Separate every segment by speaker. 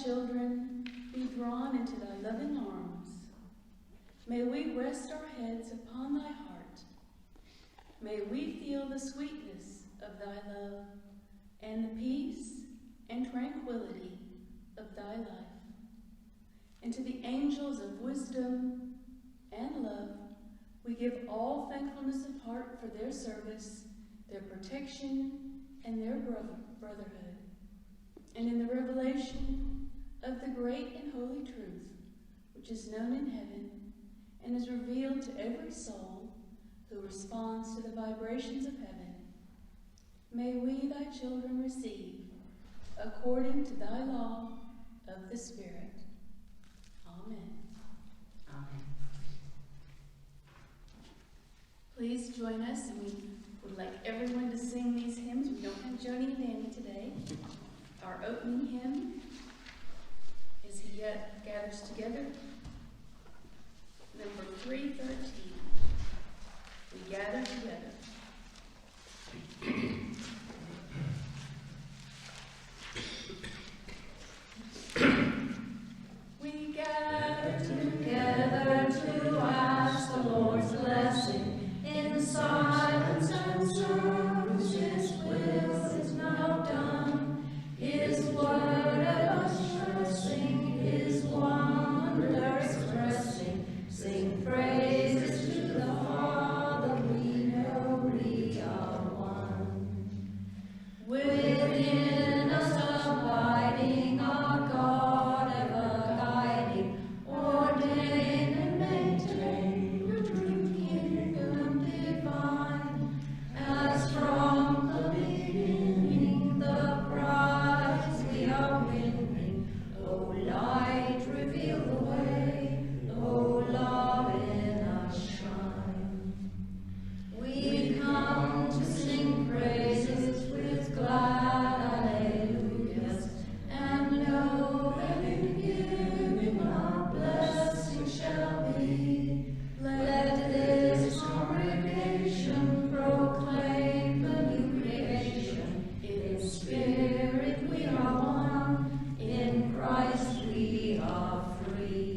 Speaker 1: children be drawn into thy loving arms. May we rest our heads upon thy heart. May we feel the sweetness of thy love and the peace and tranquility of thy life. And to the angels of wisdom and love, we give all thankfulness of heart for their service, their protection, and their brotherhood. And in the revelation of the great and holy truth, which is known in heaven and is revealed to every soul who responds to the vibrations of heaven, may we, thy children, receive according to thy law of the Spirit. Amen.
Speaker 2: Amen.
Speaker 1: Please join us, and we would like everyone to sing these hymns. We don't have Joni and Annie today. Our opening hymn is He Yet Gathers Together, number 313. We gather together. We gather together to ask the Lord's blessing in silence and service. His will is now done. His word at us sing, His wonder expressing. Sing praises to the Father, we know we are one. Within us abiding, our God ever guiding, ordain and maintain the true kingdom divine. As from the beginning, the prize we are winning. O light, reveal the way. O love in us shine. We come to sing praises with glad alleluias, and know that in giving our blessing shall be. Let this congregation proclaim the new creation. In spirit we are one, in Christ we are free.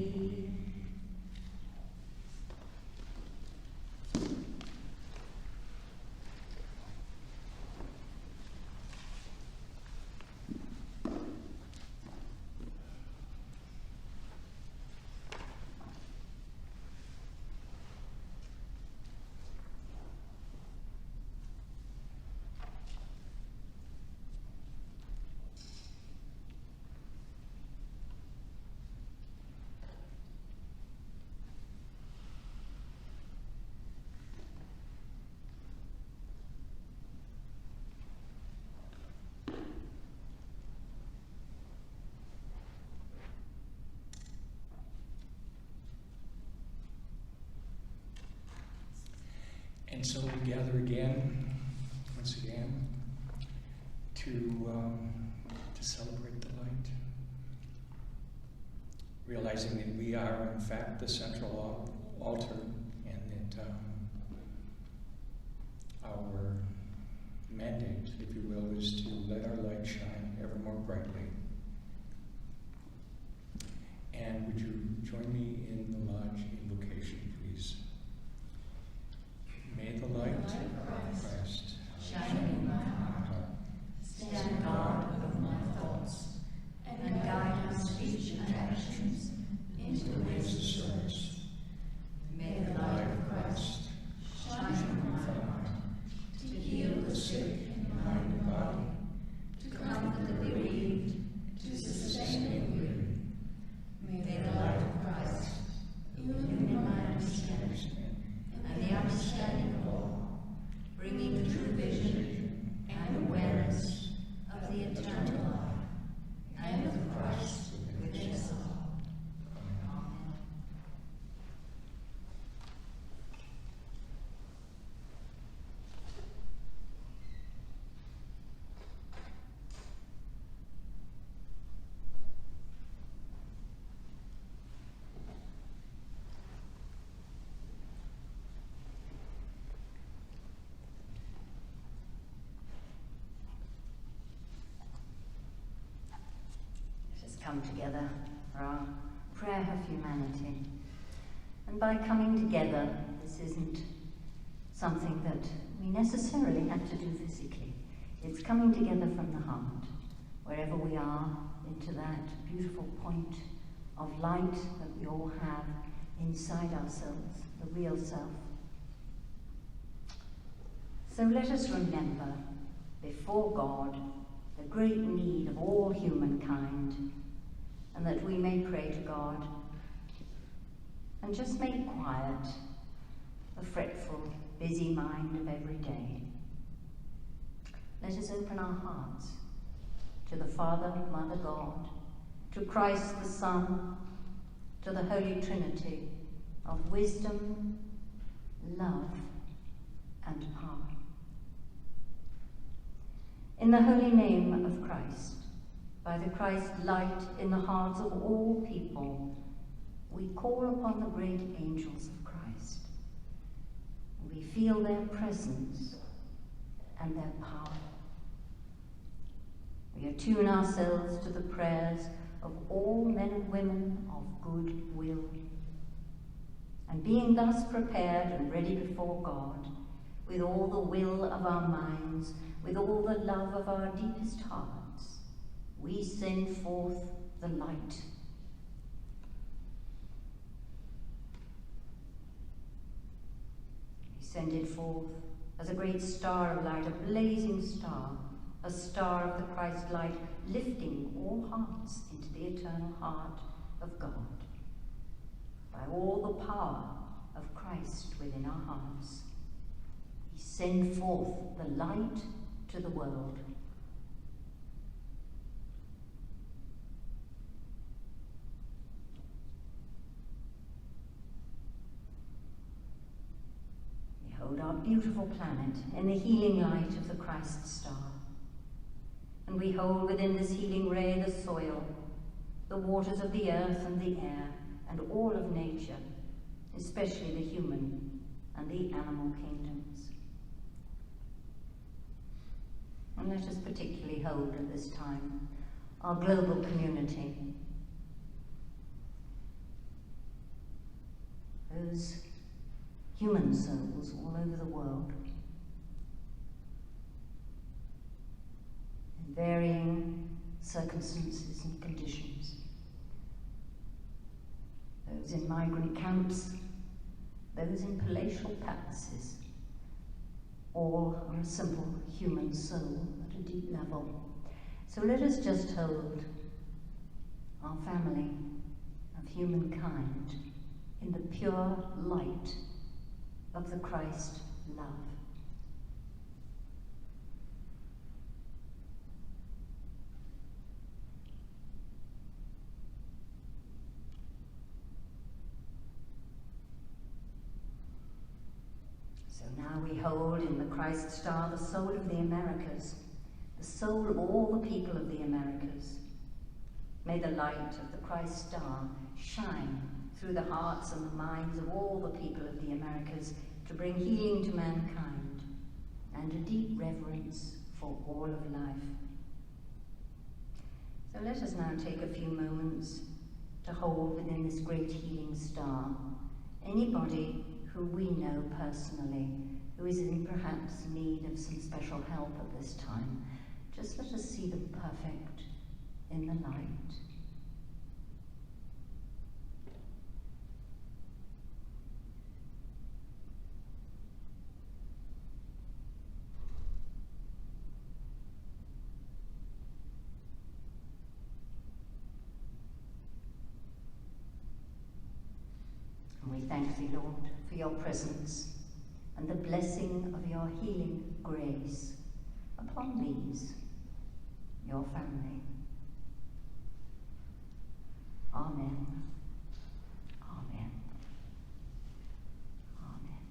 Speaker 3: And so we gather again, once again, to celebrate the light, realizing that we are, in fact, the central altar, and that our mandate, if you will, is to let our light shine ever more brightly. And would you join me in the lodge invocation, please? May the light of Christ
Speaker 2: Shine in my heart, stand guard of my thoughts, and guide my speech and actions into the ways of service. May the light of Christ shine in my heart, to heal the sick in mind and body, to comfort the bereaved, to sustain the weary. May the light of Christ illumine my come together for our prayer of humanity. And by coming together, this isn't something that we necessarily have to do physically. It's coming together from the heart, wherever we are, into that beautiful point of light that we all have inside ourselves, the real self. So let us remember before God the great need of all humankind, and that we may pray to God and just make quiet the fretful, busy mind of every day. Let us open our hearts to the Father, Mother God, to Christ the Son, to the Holy Trinity of wisdom, love, and power. In the holy name of Christ, by the Christ light in the hearts of all people, we call upon the great angels of Christ. We feel their presence and their power. We attune ourselves to the prayers of all men and women of good will. And being thus prepared and ready before God, with all the will of our minds, with all the love of our deepest hearts, we send forth the light. We send it forth as a great star of light, a blazing star, a star of the Christ light, lifting all hearts into the eternal heart of God, by all the power of Christ within our hearts. We send forth the light to the world. We hold our beautiful planet in the healing light of the Christ star. And we hold within this healing ray the soil, the waters of the earth and the air, and all of nature, especially the human and the animal kingdoms. And let us particularly hold at this time our global community, those human souls all over the world, in varying circumstances and conditions. Those in migrant camps, those in palatial palaces, all are a simple human soul at a deep level. So let us just hold our family of humankind in the pure light of the Christ love. So now we hold in the Christ star the soul of the Americas, the soul of all the people of the Americas. May the light of the Christ star shine through the hearts and the minds of all the people of the Americas to bring healing to mankind and a deep reverence for all of life. So let us now take a few moments to hold within this great healing star anybody who we know personally who is in perhaps need of some special help at this time. Just let us see them perfect in the light. And we thank thee, Lord, for your presence and the blessing of your healing grace upon these, your family. Amen. Amen. Amen.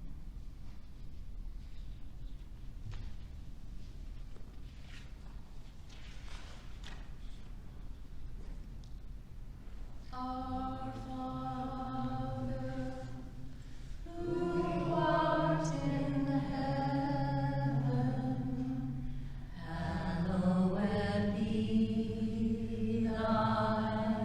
Speaker 1: Our Father, who art in heaven, hallowed be thy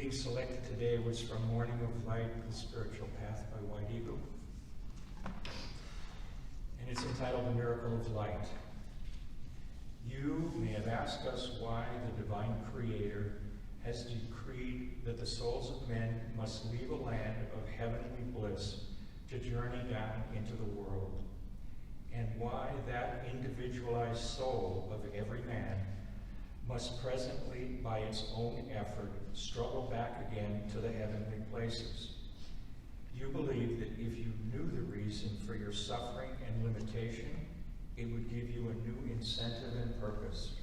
Speaker 4: reading selected today was from Morning of Light, The Spiritual Path by White Eagle. And it's entitled The Miracle of Light. You may have asked us why the divine creator has decreed that the souls of men must leave a land of heavenly bliss to journey down into the world, and why that individualized soul of every man must presently, by its own effort, struggle back again to the heavenly places. You believe that if you knew the reason for your suffering and limitation, it would give you a new incentive and purpose.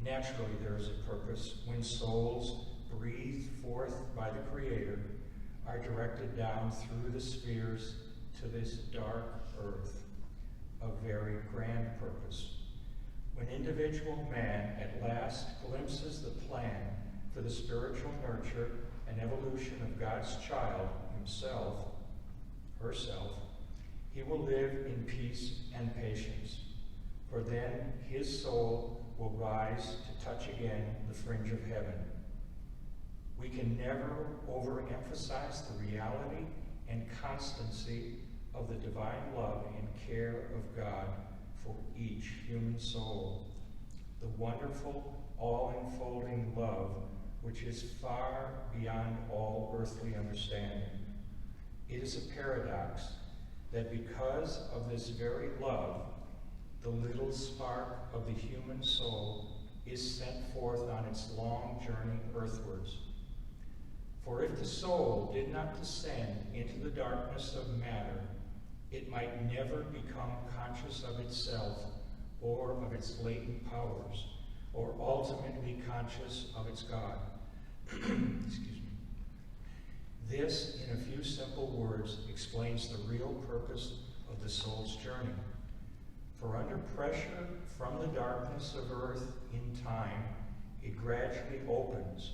Speaker 4: Naturally, there is a purpose when souls, breathed forth by the Creator, are directed down through the spheres to this dark earth, a very grand purpose. When individual man at last glimpses the plan for the spiritual nurture and evolution of God's child, himself, herself, he will live in peace and patience, for then his soul will rise to touch again the fringe of heaven. We can never overemphasize the reality and constancy of the divine love and care of God for each human soul, the wonderful, all-enfolding love which is far beyond all earthly understanding. It is a paradox that because of this very love, the little spark of the human soul is sent forth on its long journey earthwards. For if the soul did not descend into the darkness of matter, it might never become conscious of itself or of its latent powers, or ultimately conscious of its God. Excuse me. This, in a few simple words, explains the real purpose of the soul's journey. For under pressure from the darkness of earth in time, it gradually opens,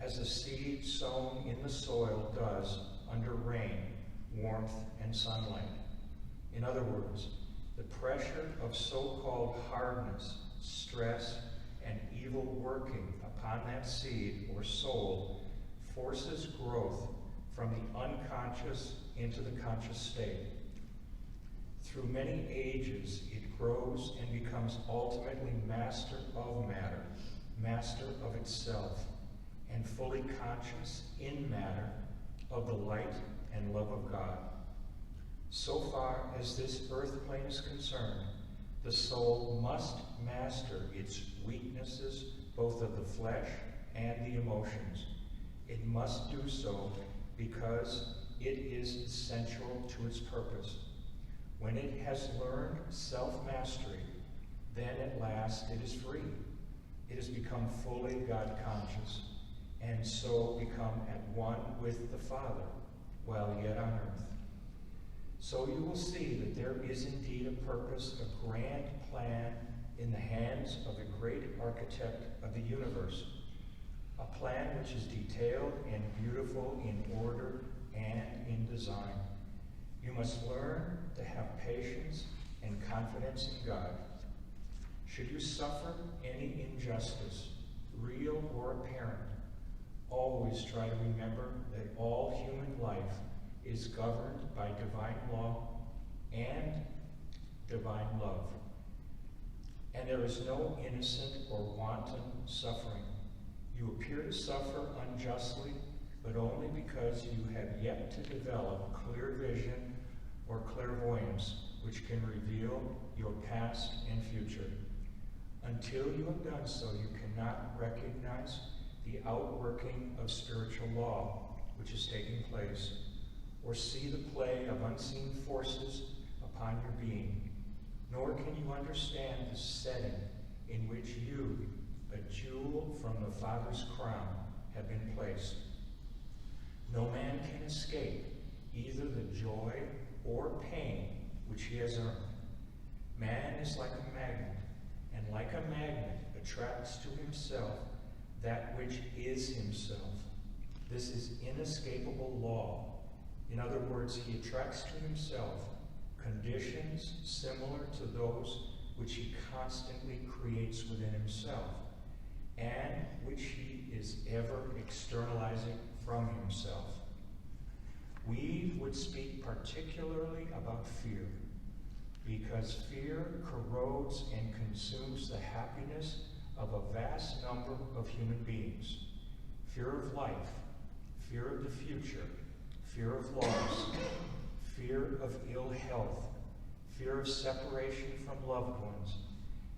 Speaker 4: as a seed sown in the soil does under rain, warmth, and sunlight. In other words, the pressure of so-called hardness, stress, and evil working upon that seed or soul forces growth from the unconscious into the conscious state. Through many ages, it grows and becomes ultimately master of matter, master of itself, and fully conscious in matter of the light and love of God. So far as this earth plane is concerned, the soul must master its weaknesses, both of the flesh and the emotions. It must do so because it is essential to its purpose. When it has learned self-mastery, then at last it is free. It has become fully God-conscious, and so become at one with the Father while yet on earth. So you will see that there is indeed a purpose, a grand plan in the hands of the great architect of the universe, a plan which is detailed and beautiful in order and in design. You must learn to have patience and confidence in God. Should you suffer any injustice, real or apparent, always try to remember that all human life is governed by divine law and divine love. And there is no innocent or wanton suffering. You appear to suffer unjustly, but only because you have yet to develop clear vision or clairvoyance, which can reveal your past and future. Until you have done so, you cannot recognize the outworking of spiritual law, which is taking place, or see the play of unseen forces upon your being, nor can you understand the setting in which you, a jewel from the Father's crown, have been placed. No man can escape either the joy or pain which he has earned. Man is like a magnet, and like a magnet attracts to himself that which is himself. This is inescapable law. In other words, he attracts to himself conditions similar to those which he constantly creates within himself, and which he is ever externalizing from himself. We would speak particularly about fear, because fear corrodes and consumes the happiness of a vast number of human beings. Fear of life, fear of the future, fear of loss, fear of ill health, fear of separation from loved ones,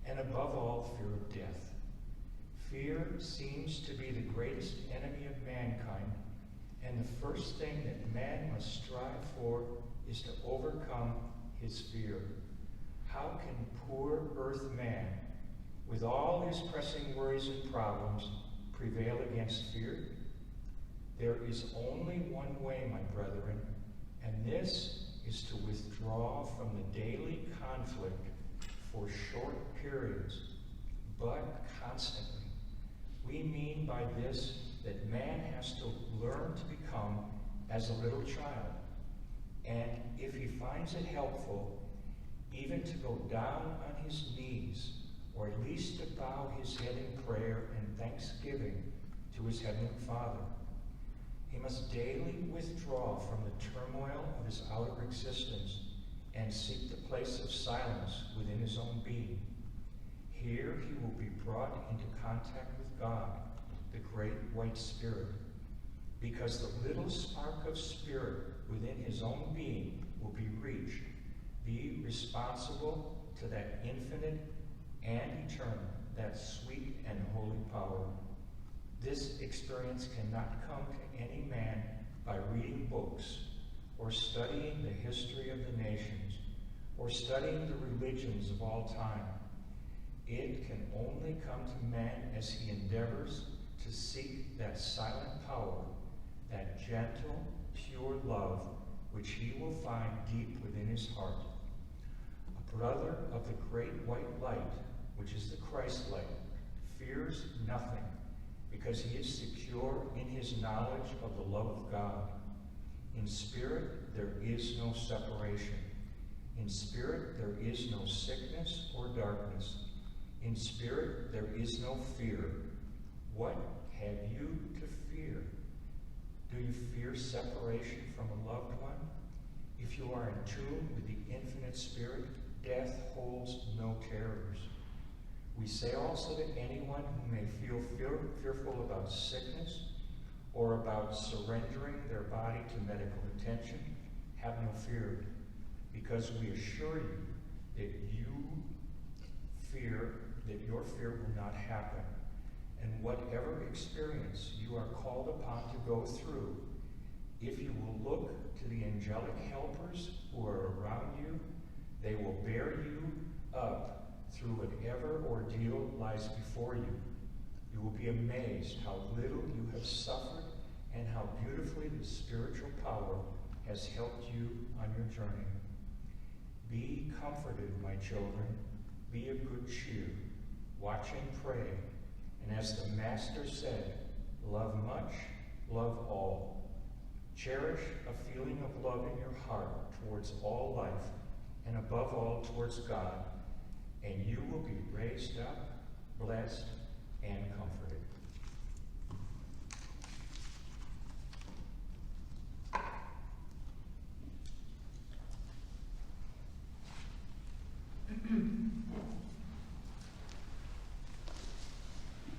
Speaker 4: and above all, fear of death. Fear seems to be the greatest enemy of mankind, and the first thing that man must strive for is to overcome his fear. How can poor earth man, with all his pressing worries and problems, prevail against fear? There is only one way, my brethren, and this is to withdraw from the daily conflict for short periods, but constantly. We mean by this that man has to learn to become as a little child, and if he finds it helpful, even to go down on his knees, or at least to bow his head in prayer and thanksgiving to his Heavenly Father. He must daily withdraw from the turmoil of his outer existence and seek the place of silence within his own being. Here he will be brought into contact with God, the great white spirit, because the little spark of spirit within his own being will be reached, be responsible to that infinite and eternal, that sweet and holy power. This experience cannot come to any man by reading books, or studying the history of the nations, or studying the religions of all time. It can only come to man as he endeavors to seek that silent power, that gentle, pure love, which he will find deep within his heart. A brother of the great white light, which is the Christ light, fears nothing, because he is secure in his knowledge of the love of God. In spirit, there is no separation. In spirit, there is no sickness or darkness. In spirit, there is no fear. What have you to fear? Do you fear separation from a loved one? If you are in tune with the infinite spirit, death holds no terrors. We say also that anyone who may feel fearful about sickness or about surrendering their body to medical attention, have no fear, because we assure you that your fear will not happen. And whatever experience you are called upon to go through, if you will look to the angelic helpers who are around you, they will bear you up through whatever ordeal lies before you. You will be amazed how little you have suffered and how beautifully the spiritual power has helped you on your journey. Be comforted, my children. Be of good cheer. Watch and pray. And as the Master said, love much, love all. Cherish a feeling of love in your heart towards all life, and above all towards God, and you will be raised up, blessed, and comforted.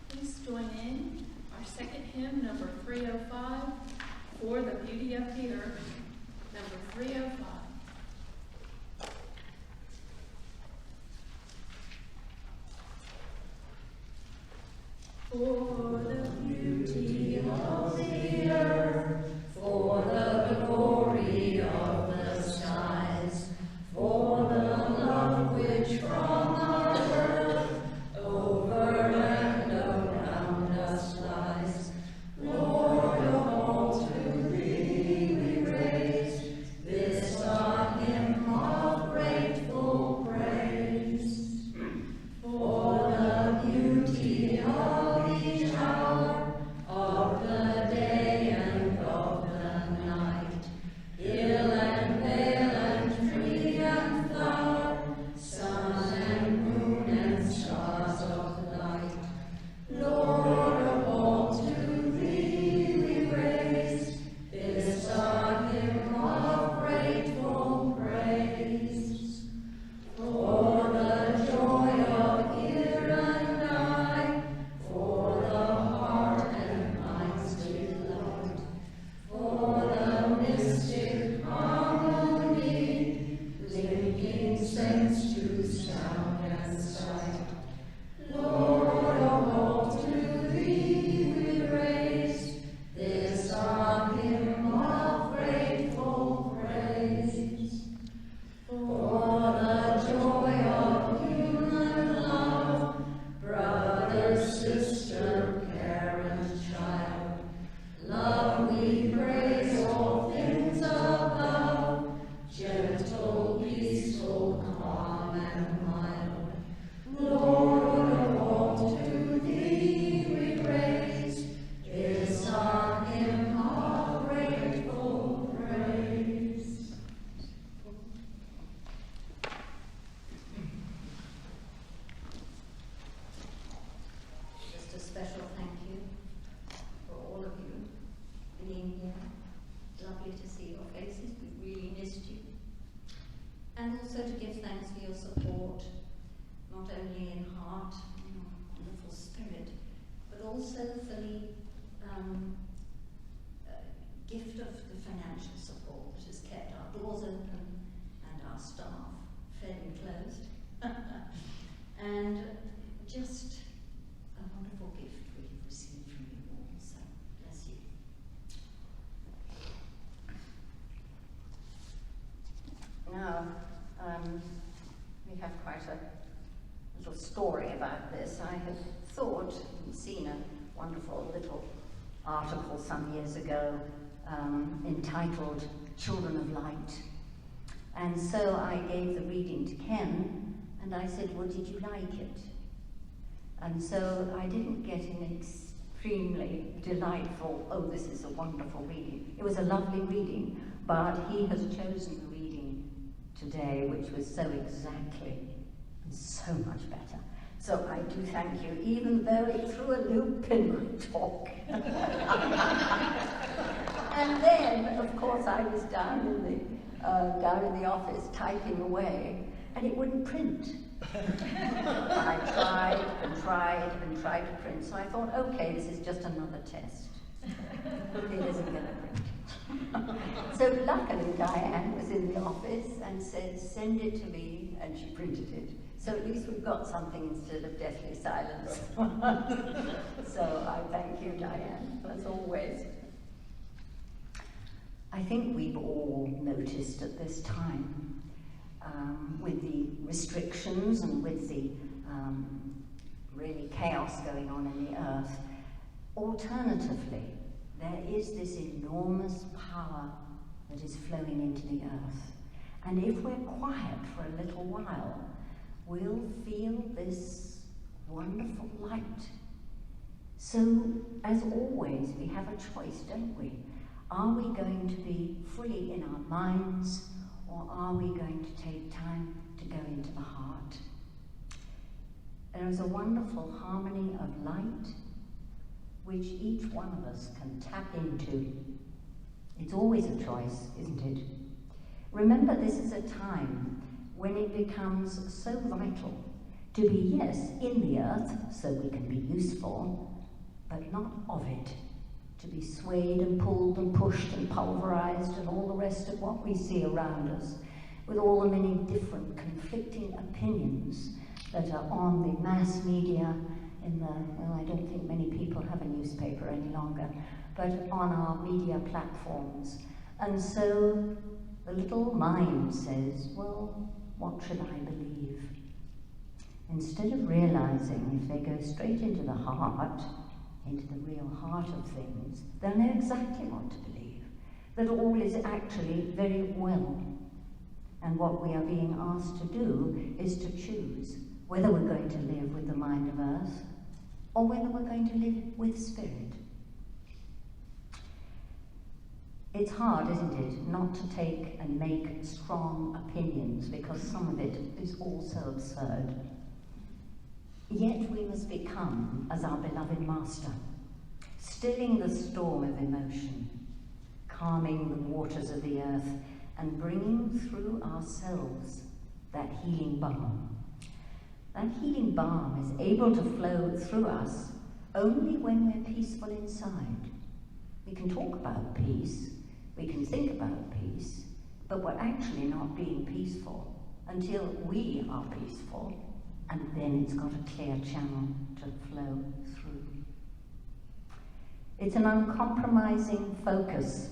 Speaker 1: Please join in our second hymn, number 305, For the Beauty of the Earth, number 305. For the beauty of the earth,
Speaker 2: For the glory of the skies, for the love which from our birth over and around us lies, Lord of all, to thee we raise this also for the gift of the financial support that has kept our doors open and our staff fed and closed. And just a wonderful gift we have received from you all, so bless you. Now, we have quite a little story about this. I had thought and seen a wonderful little article some years ago entitled Children of Light. And so I gave the reading to Ken, and I said, well, did you like it? And so I didn't get an extremely delightful, oh, this is a wonderful reading. It was a lovely reading, but he has chosen the reading today, which was so exactly and so much better. So I do thank you, even though it threw a loop in my talk. And then, of course, I was down in the office typing away, and it wouldn't print. I tried and tried and tried to print, so I thought, okay, this is just another test. It isn't going to print. So luckily Diane was in the office and said, send it to me, and she printed it. So at least we've got something instead of deathly silence. So I thank you, Diane, as always. I think we've all noticed at this time, with the restrictions and with the really chaos going on in the earth, alternatively, there is this enormous power that is flowing into the earth. And if we're quiet for a little while, we'll feel this wonderful light. So, as always, we have a choice, don't we? Are we going to be fully in our minds, or are we going to take time to go into the heart? There is a wonderful harmony of light which each one of us can tap into. It's always a choice, isn't it? Remember, this is a time when it becomes so vital to be, yes, in the earth so we can be useful, but not of it. To be swayed and pulled and pushed and pulverized and all the rest of what we see around us, with all the many different conflicting opinions that are on the mass media, well, I don't think many people have a newspaper any longer, but on our media platforms. And so the little mind says, well, what should I believe? Instead of realizing if they go straight into the heart, into the real heart of things, they'll know exactly what to believe, that all is actually very well. And what we are being asked to do is to choose whether we're going to live with the mind of earth or whether we're going to live with spirit. It's hard, isn't it, not to take and make strong opinions, because some of it is also absurd. Yet we must become as our beloved Master, stilling the storm of emotion, calming the waters of the earth, and bringing through ourselves that healing balm. That healing balm is able to flow through us only when we're peaceful inside. We can talk about peace, we can think about peace, but we're actually not being peaceful until we are peaceful, and then it's got a clear channel to flow through. It's an uncompromising focus,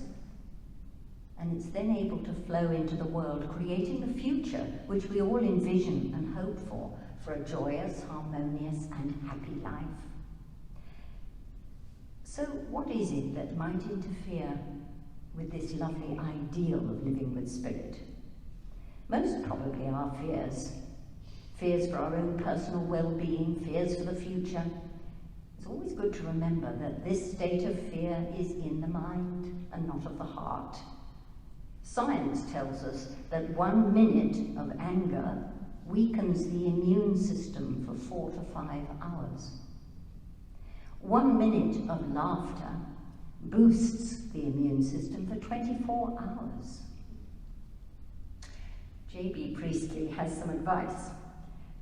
Speaker 2: and it's then able to flow into the world, creating the future which we all envision and hope for a joyous, harmonious, and happy life. So what is it that might interfere with this lovely ideal of living with spirit? Most probably our fears. Fears for our own personal well-being, fears for the future. It's always good to remember that this state of fear is in the mind and not of the heart. Science tells us that 1 minute of anger weakens the immune system for 4 to 5 hours. 1 minute of laughter boosts the immune system for 24 hours. J.B. Priestley has some advice.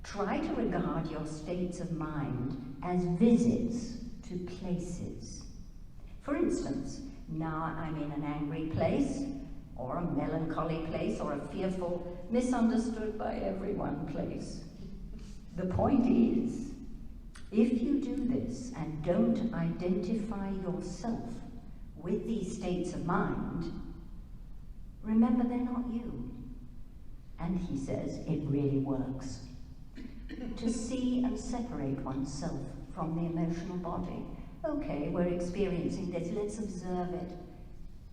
Speaker 2: Try to regard your states of mind as visits to to places. For instance, now I'm in an angry place, or a melancholy place, or a fearful, misunderstood by everyone place. The point is, if you do this and don't identify yourself with these states of mind, remember they're not you. And he says it really works. To see and separate oneself from the emotional body. Okay, we're experiencing this, let's observe it.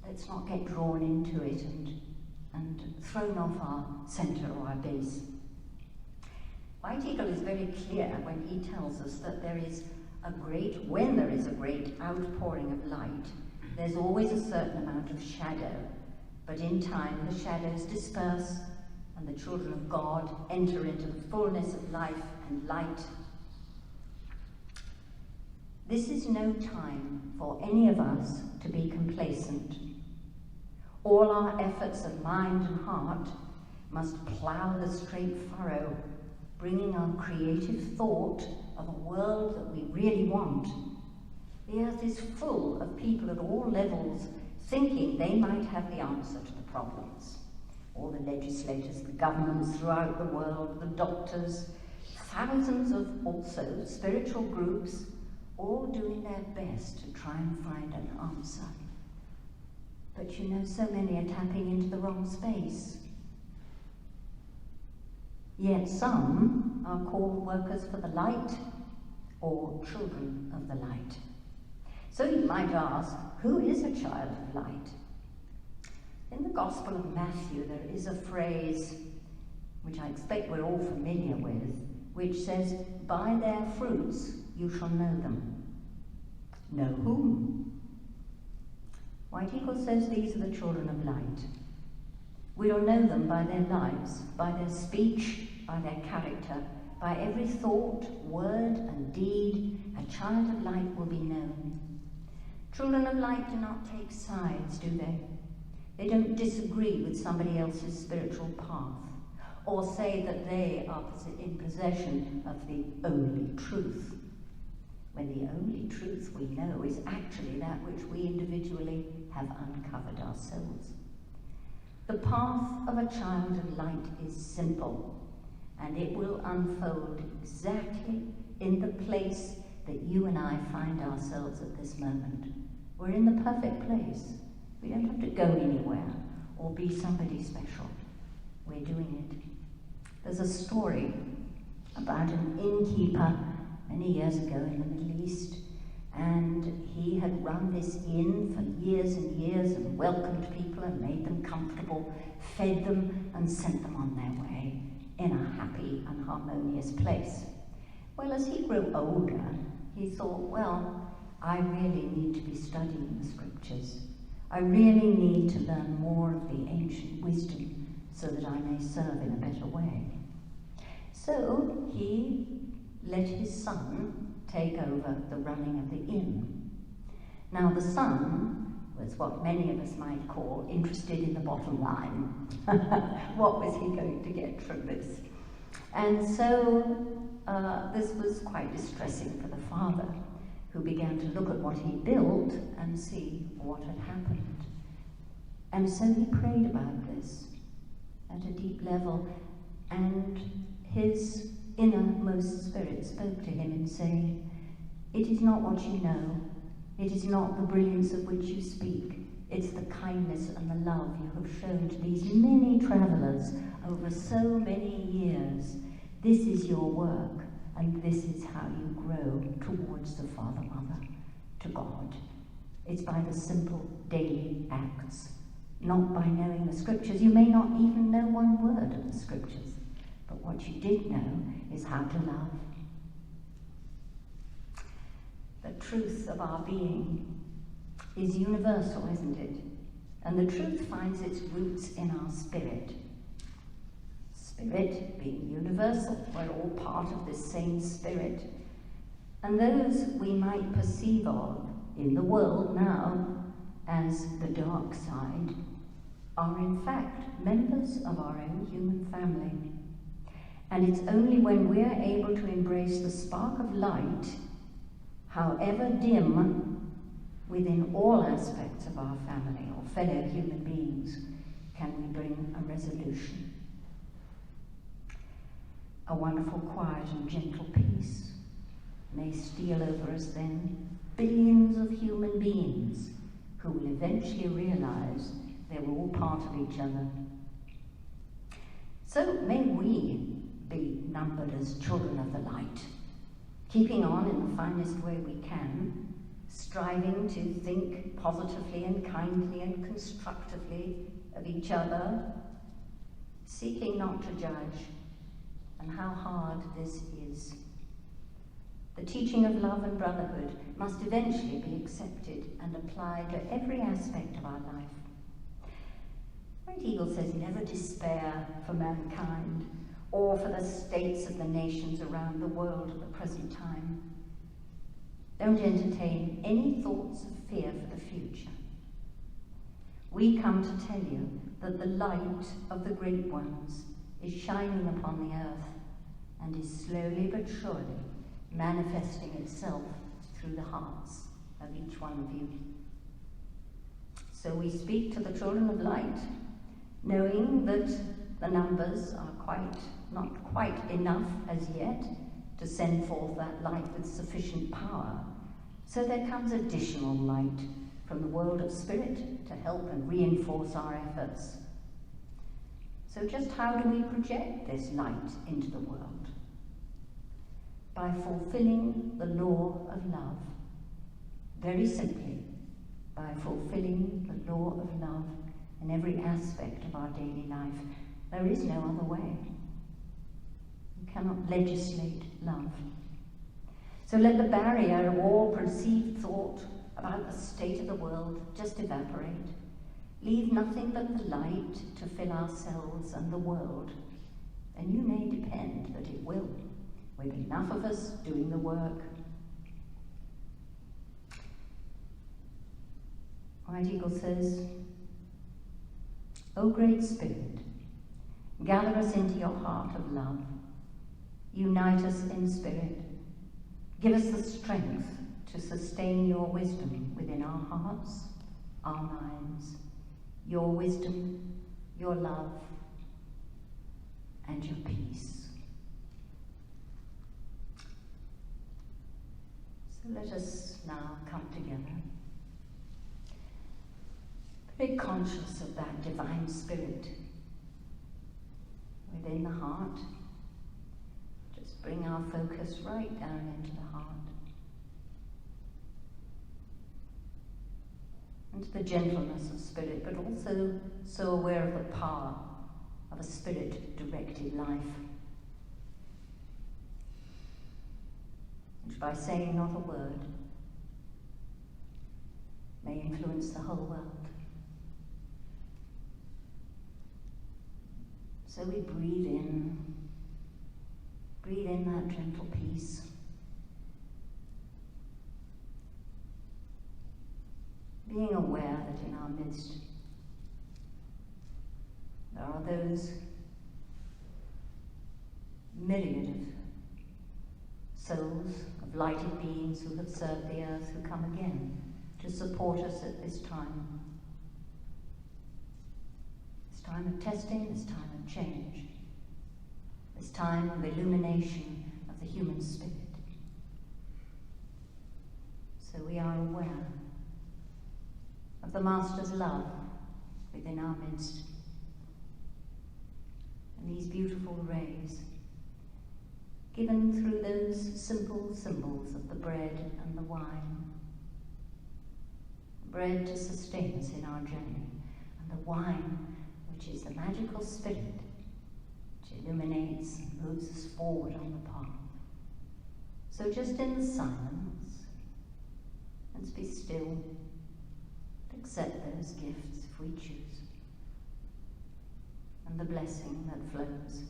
Speaker 2: Let's not get drawn into it and thrown off our center or our base. White Eagle is very clear when he tells us that when there is a great outpouring of light, there's always a certain amount of shadow. But in time, the shadows disperse and the children of God enter into the fullness of life and light. This is no time for any of us to be complacent. All our efforts of mind and heart must plough the straight furrow, bringing our creative thought of a world that we really want. The earth is full of people at all levels thinking they might have the answer to the problems. All the legislators, the governments throughout the world, the doctors, thousands of also spiritual groups, all doing their best to try and find an answer. But you know, so many are tapping into the wrong space. Yet some are called workers for the light or children of the light. So you might ask, who is a child of light? In the Gospel of Matthew, there is a phrase, which I expect we're all familiar with, which says, "By their fruits you shall know them." Know whom? White Eagle says these are the children of light. We'll know them by their lives, by their speech, by their character, by every thought, word, and deed. A child of light will be known. Children of light do not take sides, do they? They don't disagree with somebody else's spiritual path, or say that they are in possession of the only truth, when the only truth we know is actually that which we individually have uncovered ourselves. The path of a child of light is simple, and it will unfold exactly in the place that you and I find ourselves at this moment. We're in the perfect place. We don't have to go anywhere or be somebody special. We're doing it. There's a story about an innkeeper many years ago in the Middle East, and he had run this inn for years and years and welcomed people and made them comfortable, fed them and sent them on their way in a happy and harmonious place. Well, as he grew older, he thought, well, I really need to be studying the scriptures. I really need to learn more of the ancient wisdom so that I may serve in a better way. So he let his son take over the running of the inn. Now the son was what many of us might call interested in the bottom line. What was he going to get from this? And so this was quite distressing for the father, who began to look at what he built and see what had happened. And so he prayed about this at a deep level, and his innermost spirit spoke to him in saying, "It is not what you know, it is not the brilliance of which you speak, it's the kindness and the love you have shown to these many travelers over so many years. This is your work, and this is how you grow towards the Father, Mother, to God. It's by the simple daily acts, not by knowing the scriptures. You may not even know one word of the scriptures, but what you did know is how to love." The truth of our being is universal, isn't it? And the truth finds its roots in our spirit. Spirit being universal, we're all part of this same spirit. And those we might perceive of in the world now as the dark side are in fact members of our own human family. And it's only when we're able to embrace the spark of light however dim, within all aspects of our family or fellow human beings, can we bring a resolution. A wonderful, quiet and gentle peace may steal over us then, billions of human beings who will eventually realize they were all part of each other. So may we be numbered as children of the light, keeping on in the finest way we can, striving to think positively and kindly and constructively of each other, seeking not to judge, and how hard this is. The teaching of love and brotherhood must eventually be accepted and applied to every aspect of our life. White Eagle says, never despair for mankind or for the states of the nations around the world at the present time. Don't entertain any thoughts of fear for the future. We come to tell you that the light of the great ones is shining upon the earth and is slowly but surely manifesting itself through the hearts of each one of you. So we speak to the children of light, knowing that the numbers are not quite enough as yet to send forth that light with sufficient power. So there comes additional light from the world of spirit to help and reinforce our efforts. So just how do we project this light into the world? By fulfilling the law of love. Very simply, by fulfilling the law of love in every aspect of our daily life. There is no other way. You cannot legislate love. So let the barrier of all perceived thought about the state of the world just evaporate. Leave nothing but the light to fill ourselves and the world, and you may depend that it will, with enough of us doing the work. White Eagle says, O Great Spirit, gather us into your heart of love. Unite us in spirit. Give us the strength to sustain your wisdom within our hearts, our minds, your wisdom, your love, and your peace. So let us now come together, very conscious of that divine spirit within the heart. Just bring our focus right down into the heart. Into the gentleness of spirit, but also so aware of the power of a spirit-directed life, which by saying not a word may influence the whole world. So we breathe in that gentle peace. Being aware that in our midst there are those myriad of souls, of lighted beings who have served the earth, who come again to support us at this time. This time of testing, this time of change, this time of illumination of the human spirit. So we are aware of the Master's love within our midst. And these beautiful rays, given through those simple symbols of the bread and the wine. Bread to sustain us in our journey, and the wine, which is the magical spirit, which illuminates and moves us forward on the path. So just in the silence, let's be still, accept those gifts if we choose, and the blessing that flows.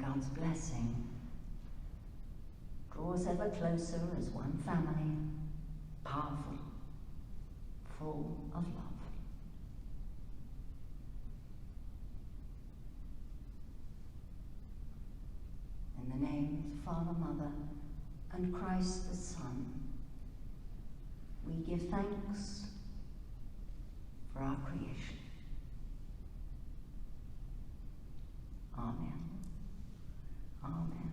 Speaker 2: God's blessing draw us ever closer as one family, powerful, full of love. In the name of the Father, Mother, and Christ the Son, we give thanks for our creation. Amen. Amen.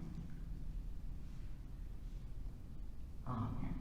Speaker 2: Amen.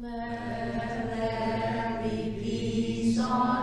Speaker 1: Let there be peace on